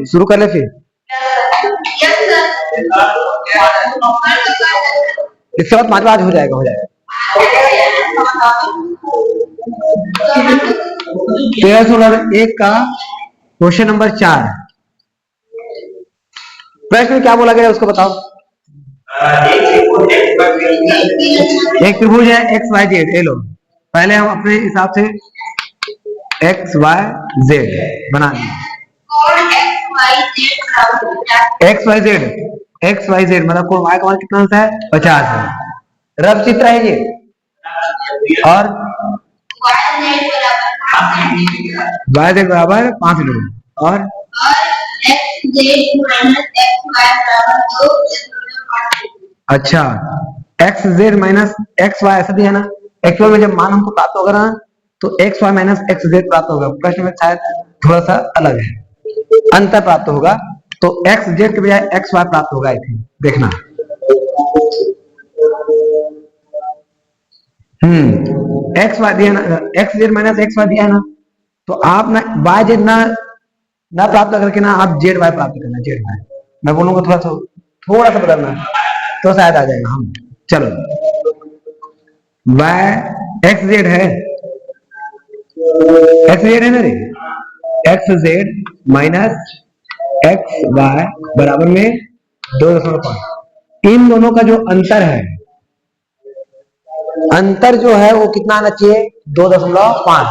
शुरू कर ले फिर। इसके बाद 5 बार हो जाएगा, हो जाएगा। 1301 का क्वेश्चन नंबर 4। प्रश्न में क्या बोला गया उसको बताओ। एक त्रिभुज है एक्स वाई जेड, ये लो। पहले हम अपने हिसाब से एक्स वाई जेड बना दें। एक्स वाई जेड मतलब कोण y का मान कितना होता है 50 है। रफ चित्र है ये। और y z बराबर 5 डिग्री और अच्छा X Z minus X Y ऐसा दिया ना। एक्चुअल में जब मान हमको प्राप्त होगा ना तो X Y minus X Z प्राप्त होगा। प्रश्न में शायद थोड़ा सा अलग है, अंतर प्राप्त होगा। तो एक्स जेड के बजाय एक्स वाई प्राप्त होगा। आई थिंक देखना। एक्स वाई दिया ना, X Z minus X Y दिया है ना, तो आप ना वाई जेड ना प्राप्त करके ना आप जेड वाई प्राप्त करना। जेड वाई मैं बोलूंगा थोड़ा सा बदलना तो शायद आ जाएगा। हम चलो वाई एक्स जेड है, एक्स जेड है ना रे, X Z minus X Y बराबर में 2.5। इन दोनों का जो अंतर है, अंतर जो है वो कितना आना चाहिए 2.5।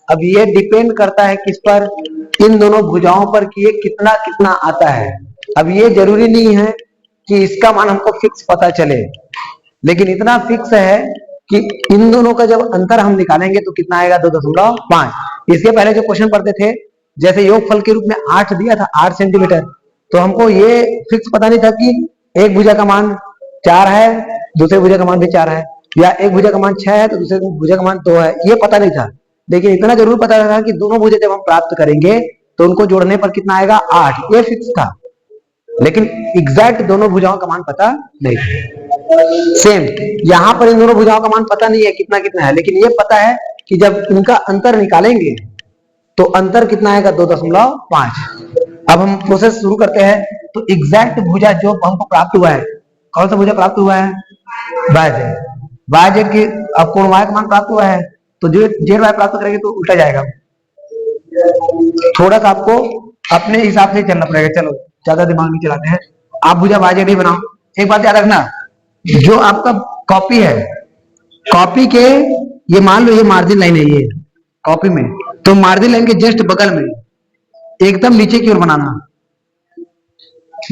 अब ये डिपेंड करता है किस पर, इन दोनों भुजाओं पर कि ये कितना कितना आता है। अब ये जरूरी नहीं है कि इसका मान हमको फिक्स पता चले, लेकिन इतना फिक्स है कि इन दोनों का जब अंतर हम निकालेंगे तो कितना आएगा 2.5। इसके पहले जो क्वेश्चन पढ़ते थे जैसे योगफल के रूप में 8 दिया था 8 सेंटीमीटर, तो हमको ये फिक्स पता नहीं था कि एक भुजा का मान 4 है, दूसरे भुजा का मान भी 4 है, या एक भुजा का मान 6 है तो दूसरे भुजा का मान 2 है। ये पता नहीं था, लेकिन इतना जरूर पता था कि दोनों भुजा जब हम प्राप्त करेंगे तो उनको जोड़ने पर कितना आएगा 8। ये फिक्स था, लेकिन एग्जैक्ट दोनों भुजाओं का मान पता नहीं था। सेम यहां पर इन दोनों भुजाओं का मान पता नहीं है कितना कितना है, लेकिन ये पता है कि जब इनका अंतर निकालेंगे तो अंतर कितना आएगा 2.5। अब हम प्रोसेस शुरू करते हैं। तो एग्जैक्ट भुजा जो हमको प्राप्त हुआ है, कौन सा भुजा प्राप्त हुआ है वाई जेड की। अब कोण y का मान प्राप्त हुआ है तो जो जेड वाई प्राप्त करेंगे तो उल्टा जाएगा। थोड़ा सा आपको अपने हिसाब से चलना पड़ेगा। चलो ज्यादा दिमाग नहीं चलाते हैं। आप भुजा वाई जेड ही बनाओ। एक बात याद रखना, जो आपका कॉपी है, कॉपी के ये मान लो ये मार्जिन लाइन है, ये कॉपी में तो मार्जिन लाइन के जस्ट बगल में एकदम नीचे की ओर बनाना।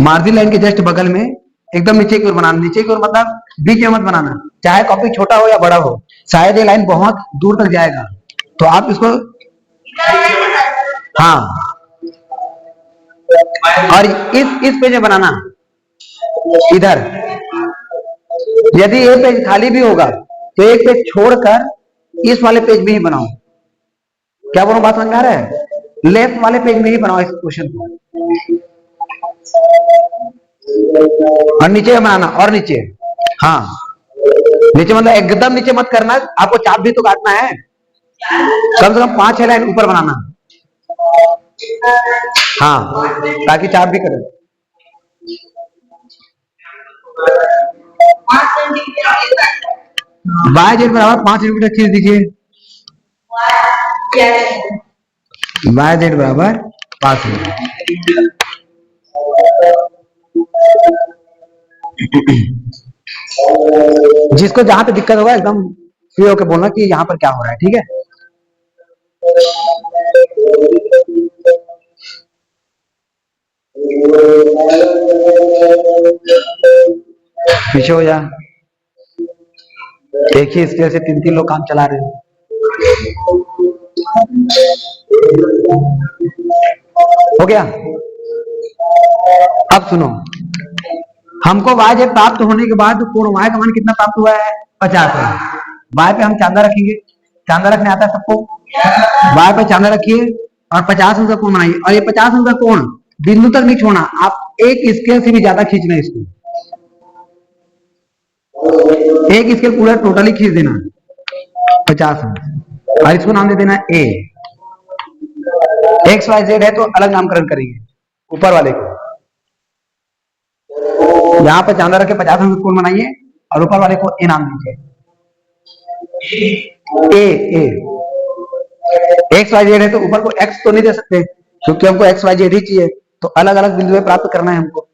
मार्जिन लाइन के जस्ट बगल में एकदम नीचे की ओर बनाना। नीचे की ओर मतलब बीच में मत बनाना, चाहे कॉपी छोटा हो या बड़ा हो, शायद ये लाइन बहुत दूर तक जाएगा तो आप इसको हाँ। और इस पेज में बनाना इधर। यदि ये पेज खाली भी होगा तो एक पेज छोड़कर इस वाले पेज में ही बनाओ। क्या बोलो, बात समझ में आ रहा है? लेफ्ट वाले पेज में ही बनाओ इस क्वेश्चन को। और नीचे बनाना, और नीचे हाँ नीचे मतलब एकदम नीचे मत करना, आपको चाप भी तो काटना है। कम से कम 5-6 लाइन ऊपर बनाना हाँ, ताकि चाप भी करे। वाई जेड बराबर 5 सेंटीमीटर खींच दीजिए। वाई जेड बराबर 5 सेंटीमीटर। जिसको जहां पे दिक्कत होगा एकदम फ्री होकर बोलना कि यहाँ पर क्या हो रहा है, ठीक है? पीछे हो जा। एक ही स्केल से 3-3 लोग काम चला रहे हैं। हो गया? अब सुनो, हमको वाई जेड प्राप्त होने के बाद कोण y का मान कितना प्राप्त हुआ है 50 है। y पे हम चांदा रखेंगे, चांदा रखने आता है सबको। y पे चांदा रखिए और 50 अंश का कोण बनाइए। और ये 50 अंश का कोण बिंदु तक नहीं छोड़ना, आप एक स्केल से भी ज्यादा खींचना है इसको। एक स्केल पूरा टोटली खींच देना 50 अंश। और इसको नाम दे देना a। एक्स वाई जेड है तो अलग नामकरण करेंगे। ऊपर वाले को यहाँ पे चांदा रख के 50 में कोण बनाइए और ऊपर वाले को ए नाम दीजिए। ए एक्स वाई जेड है तो ऊपर को एक्स तो नहीं दे सकते क्योंकि हमको एक्स वाई जेड ही चाहिए, तो अलग अलग बिंदु प्राप्त करना है हमको।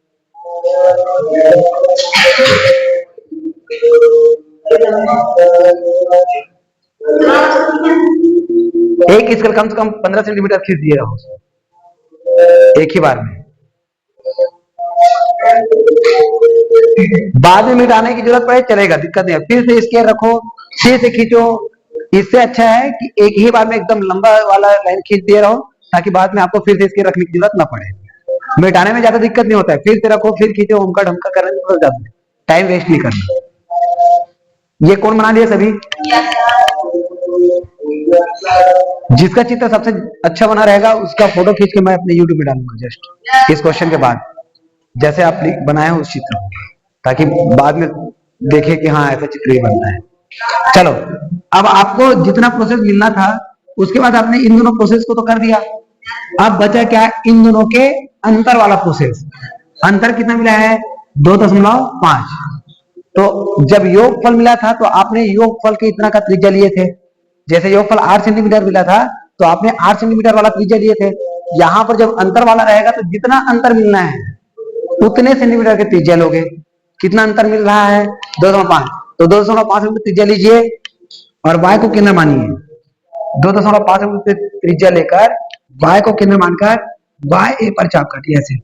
एक स्केल कम से कम 15 सेंटीमीटर खींच दिए रहो एक ही बार में। बाद में मिटाने की जरूरत पड़े चलेगा, दिक्कत नहीं है। फिर से स्केल रखो, फिर से खींचो। इससे अच्छा है कि एक ही बार में एकदम लंबा वाला लाइन खींच दिए रहो ताकि बाद में आपको फिर से स्केल रखने की जरूरत ना पड़े। मिटाने में ज्यादा दिक्कत नहीं होता है, फिर से रखो फिर खींचो, उमका ढमका करने में ज्यादा टाइम वेस्ट नहीं करना। ये कौन बना दिया सभी? जिसका चित्र सबसे अच्छा बना रहेगा उसका फोटो खींच के मैं अपने YouTube पे डालूंगा जस्ट इस क्वेश्चन के बाद, जैसे आप बनाए हो उस चित्र, ताकि बाद में देखे कि हाँ ऐसा चित्र ही बनता है। चलो, अब आपको जितना प्रोसेस मिलना था उसके बाद आपने इन दोनों प्रोसेस को तो कर दिया। अब बचा क्या? इन दोनों के अंतर वाला प्रोसेस। अंतर कितना मिला है? 2.5। तो जब योगफल मिला था तो आपने योगफल के इतना का त्रिज्या लिए थे। जैसे योगफल 8 सेंटीमीटर मिला था तो आपने 8 सेंटीमीटर वाला त्रिज्या लिए थे। यहां पर जब अंतर वाला रहेगा तो जितना अंतर मिलना है उतने सेंटीमीटर के त्रिज्या लोगे। कितना अंतर मिल रहा है? 2.5। तो 2.5 में त्रिज्या लीजिए और y को केंद्र मानिए। 2.5 में त्रिज्या लेकर y को केंद्र मानकर y ए पर चाप काटिए ऐसे,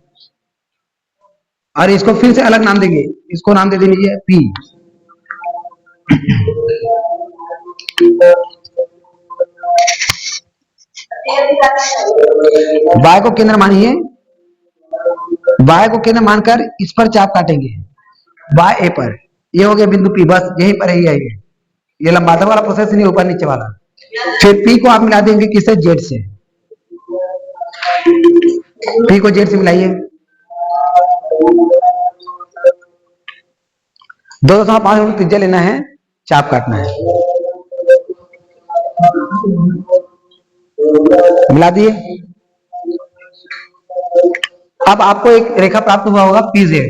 और इसको फिर से अलग नाम देंगे। इसको नाम दे दीजिए P। y को केंद्र मानिए, y को केंद्र मानकर इस पर चाप काटेंगे y ए पर। ये हो गया बिंदु P, बस यहीं पर ही है ये लंबाता वाला प्रोसेस नहीं, ऊपर नीचे वाला। फिर P को आप मिला देंगे किससे? Z से। P को Z से मिलाइए। 2.5 मीटर त्रिज्या लेना है, चाप काटना है। मिला दिए। अब आपको एक रेखा प्राप्त हुआ होगा PZ,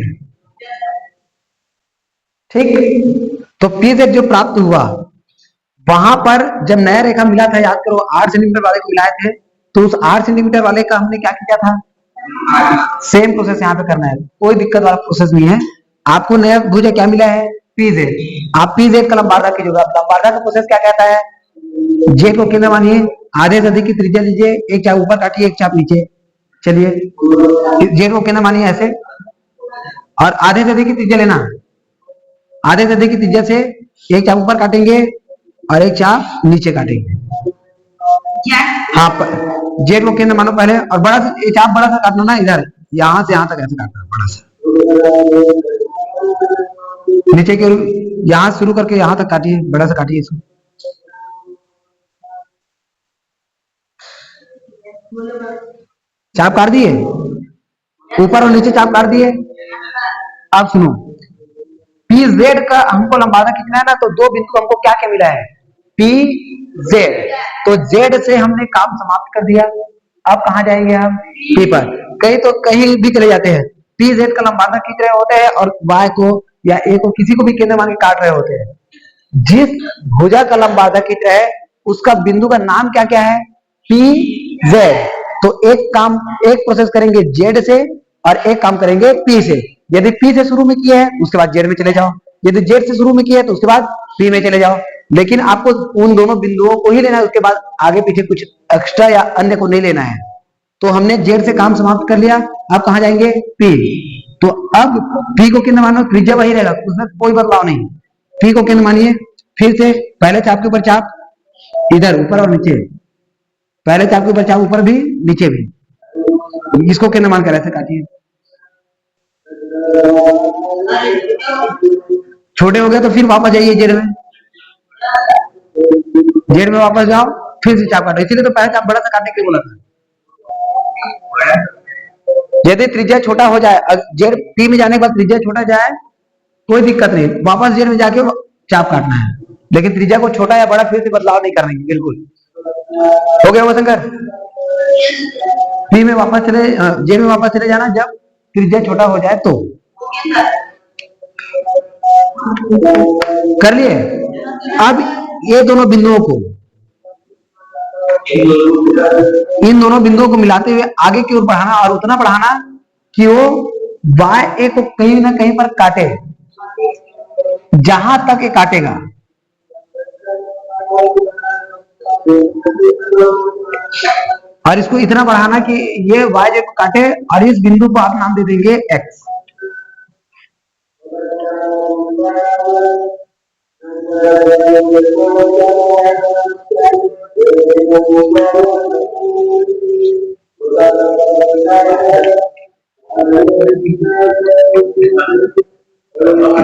ठीक? तो PZ जो प्राप्त हुआ, वहां पर जब नया रेखा मिला था, याद करो 8 सेंटीमीटर वाले को मिलाए थे, तो उस 8 सेंटीमीटर वाले का हमने क्या किया था? सेम प्रोसेस यहाँ पे करना है, कोई दिक्कत वाला प्रोसेस नहीं है। आपको नया भुजा क्या मिला है? PZ। आप PZ का लंबार्धा कीजिएगा। लंबार्धा का प्रोसेस क्या कहता है? J को केंद्र मानिए, आधे से अधिक की त्रिज्या लीजिए, एक चाप ऊपर काटिए, एक चाप नीचे। चलिए, J को केंद्र मानिए ऐसे, और आधे से अधिक की त्रिज्या लेना। आधे से अधिक की त्रिज्या से एक चाप ऊपर काटेंगे और एक चाप नीचे काटेंगे। हाँ, जेड को केंद्र मानो पहले, और बड़ा सा चाप बड़ा सा काटना ना, इधर यहां से यहां तक ऐसे काटना बड़ा सा। नीचे के यहां शुरू करके यहां तक काटिए, बड़ा सा काटिए इसको। चाप काट दिए, ऊपर और नीचे चाप काट दिए। अब सुनो, PZ का हमको लंबादा कितना है ना, तो दो बिंदु हमको क्या क्या मिला है? PZ। तो Z से हमने काम समाप्त कर दिया। अब कहां जाएंगे हम? P पर। कहीं तो कहीं भी चले जाते हैं। PZ का लंबादा खींच रहे होते हैं और Y को या A को किसी को भी केंद्र मान के काट रहे होते हैं। जिस भुजा का लंबादा खींच रहे हैं उसका बिंदु का नाम क्या क्या है? PZ। तो एक प्रोसेस करेंगे Z से और एक काम करेंगे P से। यदि P से शुरू में किया है उसके बाद Z में चले जाओ, यदि Z से शुरू में किया है तो उसके बाद P में चले जाओ। लेकिन आपको उन दोनों बिंदुओं को ही लेना है, उसके बाद आगे पीछे कुछ एक्स्ट्रा या अन्य को नहीं लेना है। तो हमने Z से काम समाप्त कर लिया। अब कहां जाएंगे? P। तो अब P को केंद्र मानो, त्रिज्या वही रहेगा, उसमें कोई बदलाव नहीं। P को केंद्र मानिए, फिर से पहले चाप के ऊपर चाप, इधर ऊपर और नीचे, पहले चाप के ऊपर चाप, ऊपर भी नीचे भी। इसको केंद्र मानकर ऐसे काटिए। छोटे हो गए तो फिर वापस जाइए जेड में, जेड में वापस जाओ, फिर से चाप काटो। इसीलिए तो पहले चाप बड़ा सा काटने के लिए बोला था। यदि त्रिज्या छोटा हो जाए, जेड पी में जाने के बाद त्रिज्या छोटा जाए कोई दिक्कत नहीं, वापस जेड में जाके चाप काटना है। लेकिन त्रिज्या को छोटा या बड़ा फिर से बदलाव नहीं करना है, बिल्कुल। हो गया वो शंकर? पी में वापस चले, जे में वापस चले जाना जब त्रिज्या छोटा हो जाए तो। कर लिए। अब ये दोनों बिंदुओं को, इन दोनों बिंदुओं को मिलाते हुए आगे की ओर बढ़ाना और उतना बढ़ाना कि वो बाय ए को कहीं ना कहीं पर काटे, जहां तक ये काटेगा। और इसको इतना बढ़ाना कि ये वाई जे को काटे और इस बिंदु को आप नाम दे देंगे एक्स।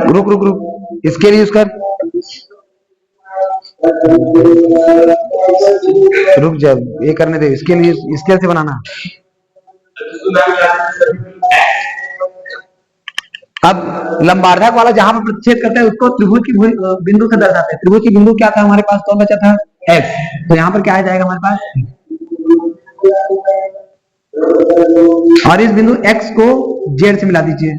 रुक रुक रुक, इसके लिए यूज कर, रुक जा, ये करने दे, इसके लिए स्केल से बनाना। अब लंबार्धक वाला जहां पर प्रतिच्छेद करता है उसको त्रिभुज की बिंदु से दर्शाते हैं। त्रिभुज की बिंदु क्या था हमारे पास, कौन बचा था, एक्स। तो यहाँ पर क्या आ जाएगा हमारे पास, और इस बिंदु एक्स को जेड से मिला दीजिए।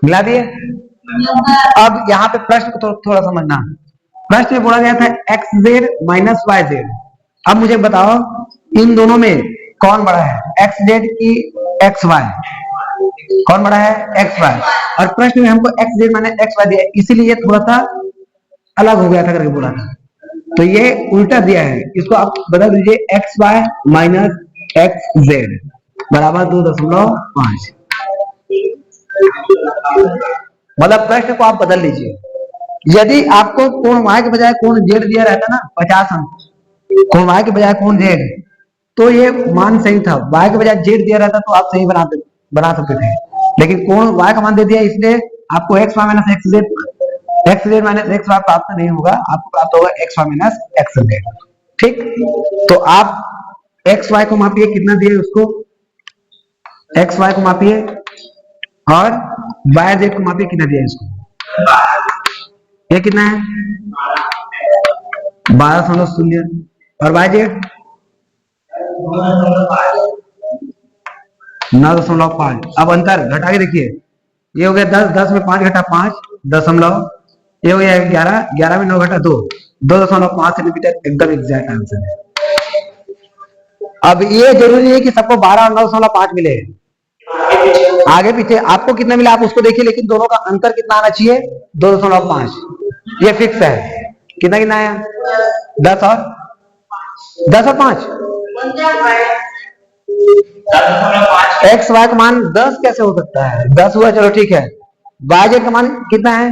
मिला दिए। अब यहाँ पे प्रश्न को थोड़ा समझना। प्रश्न में बोला गया था X Z minus Y Z. अब मुझे बताओ इन दोनों में कौन बड़ा है, एक्स जेड की एक्स वाई, कौन बड़ा है, एक्स वाई। और प्रश्न में हमको X Z minus X Y दिया, इसीलिए थोड़ा सा अलग हो गया था करके बोला था। तो ये उल्टा दिया है, इसको आप बदल दीजिए, X Y minus X Z बराबर 2.5। मतलब प्रश्न को आप बदल लीजिए। यदि आपको कोण y के बजाय कोण z दिया रहता ना 50 अंक, कोण y के बजाय कोण z, तो ये मान सही था। y के बजाय z दिया रहता तो आप सही बना सकते थे, लेकिन कोण y का मान दे दिया, इसलिए आपको x y minus X Z minus X Y प्राप्त नहीं होगा, आपको प्राप्त होगा X Y minus X Z. ठीक, तो आप एक्स वाई को मापिए, कितना दिए उसको, एक्स वाई को मापिए और वाई जेड को मापिए, कितना दिया इसको, ये कितना है 12.0 और वाई जेड 9.5। अब अंतर घटा के देखिए, ये हो गया 10, 10 में 5 घटा 5 दशमलव, ये हो गया 11, 11 में 9 घटा 2, 2.5 सेंटीमीटर एकदम एग्जैक्ट आंसर है। अब ये जरूरी नहीं कि सबको 12 और 9.5 मिले, आगे पीछे आपको कितना मिला आप उसको देखिए, लेकिन दोनों का अंतर कितना आना चाहिए, 2.5, ये फिक्स है। कितना कितना आया, 10 और 5, एक्स वाई का मान 10 कैसे हो सकता है, 10 हुआ, चलो ठीक है। वाई जेड का मान कितना है,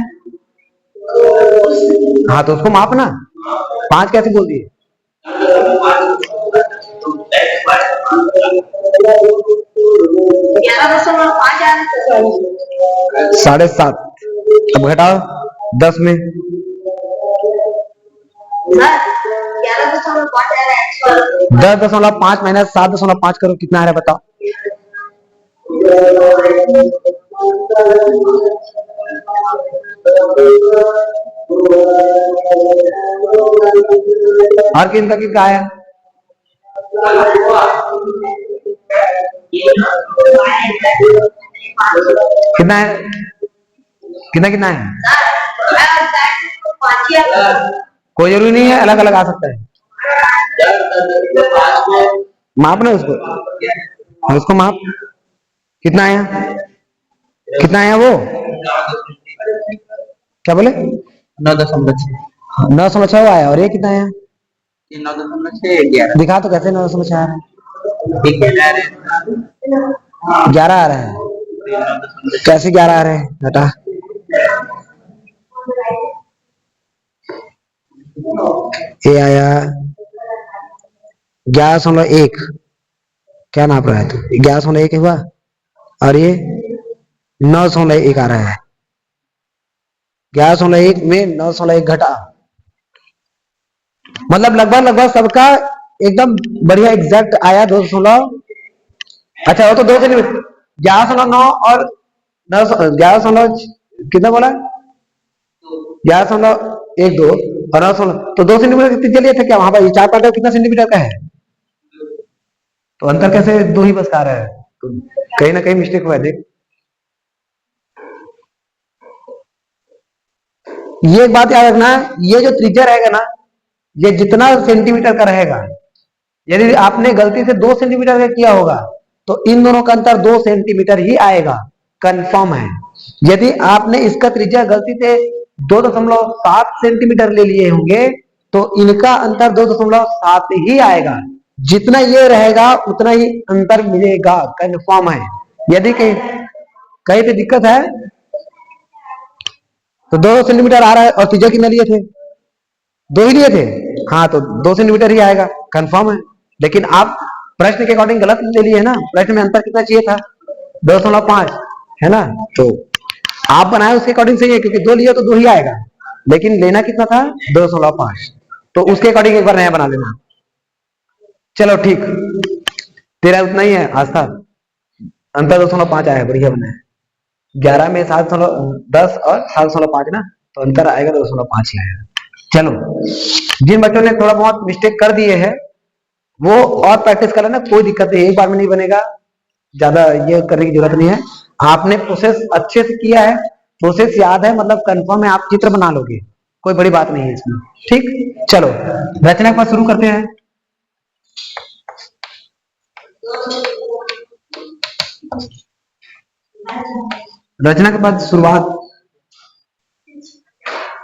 हाँ तो उसको माप ना, 5 कैसे बोल दिए, 7.5। अब घटाओ 10 में 10.5 माइनस 7.5 करो, कितना आ रहा है बताओ, और किनका कितना आया, कितना है, कितना कितना है, कोई जरूरी नहीं है, अलग अलग आ सकता है। माप ना उसको माप, कितना आया, कितना आया वो, क्या बोले, 9.6 आया, और ये कितना आया, 9.6, दिखा तो कैसे 9.6 आ रहा है, 11 आ रहा है, कैसे 11 आ रहे हैं बेटा, ये आया 11.1, क्या नाप रहा है तू, 11.1 हुआ, और ये 9.1 आ रहा है, 11.1 में 9.1 घटा, मतलब लगभग सबका एकदम बढ़िया एग्जैक्ट आया 2. अच्छा वो तो 2 सेंटीमीटर, 11.9 और 11, कितना बोला, 11.12 और 9, तो 2 सेंटीमीटर कितने लिए थे क्या वहां पर? ये 4 पार्ट कितना सेंटीमीटर का है? तो अंतर कैसे 2 ही बस आ रहा है? तो कहीं ना कहीं मिस्टेक हुआ है, देख। ये एक बात याद रखना, ये जो त्रिज्या रहेगा ना, ये जितना सेंटीमीटर का रहेगा, यदि आपने गलती से 2 सेंटीमीटर का किया होगा तो इन दोनों का अंतर 2 सेंटीमीटर ही आएगा, कंफर्म है। यदि आपने इसका त्रिज्या गलती से 2.7 सेंटीमीटर ले लिए होंगे तो इनका अंतर 2.7 ही आएगा। जितना ये रहेगा उतना ही अंतर मिलेगा, कंफर्म है। यदि कहीं कहीं पे दिक्कत है तो 2 सेंटीमीटर आ रहा है और त्रिज्या कितना लिए थे? 2 ही लिए थे, हाँ, तो 2 सेंटीमीटर ही आएगा, कंफर्म है। लेकिन आप प्रश्न के अकॉर्डिंग गलत ले लिए है ना, प्रश्न में अंतर कितना चाहिए था? 2.5 है ना, तो आप बनाए उसके अकॉर्डिंग सही है, क्योंकि 2 लिए तो 2 ही आएगा, लेकिन लेना कितना था? 2.5, तो उसके अकॉर्डिंग एक बार नया बना लेना। चलो ठीक, तेरा उतना ही है आस्था, अंतर 2.5 आया, बढ़िया बना है। 11 में 7.10 और 7.5 ना, तो अंतर आएगा 2.5 ही आएगा। चलो, जिन बच्चों ने थोड़ा बहुत मिस्टेक कर दिए हैं वो और प्रैक्टिस कर लेना, कोई दिक्कत नहीं, एक बार में नहीं बनेगा, ज्यादा ये करने की जरूरत नहीं है। आपने प्रोसेस अच्छे से किया है, प्रोसेस याद है, मतलब कंफर्म है, आप चित्र बना लोगे, कोई बड़ी बात नहीं है इसमें। ठीक, चलो रचना के पास शुरू करते हैं। रचना के बाद शुरुआत,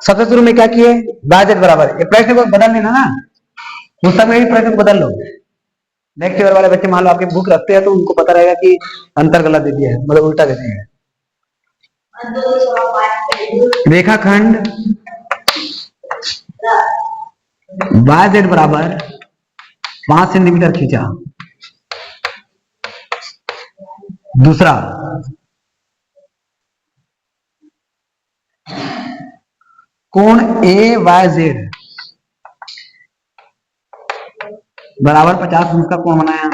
सबसे शुरू में क्या किए? बाजेट बराबर, ये प्रश्न को बदल लेना ना, पुस्तक में भी प्रश्न को बदल लो। नेक्स्ट ईयर वाले बच्चे मान लो आपके बुक रखते हैं तो उनको पता रहेगा कि अंतर गलत दे दिया है, मतलब उल्टा दे दिया है। रेखाखंड बाजेट बराबर 5 सेंटीमीटर खींचा। दूसरा, कोण ए वाई जेड बराबर 50 का कोण बनाया।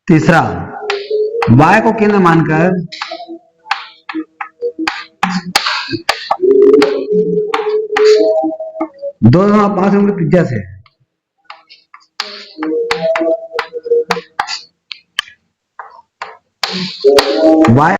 तीसरा, y को केंद्र मानकर 2.5 सेंटीमीटर त्रिज्या से y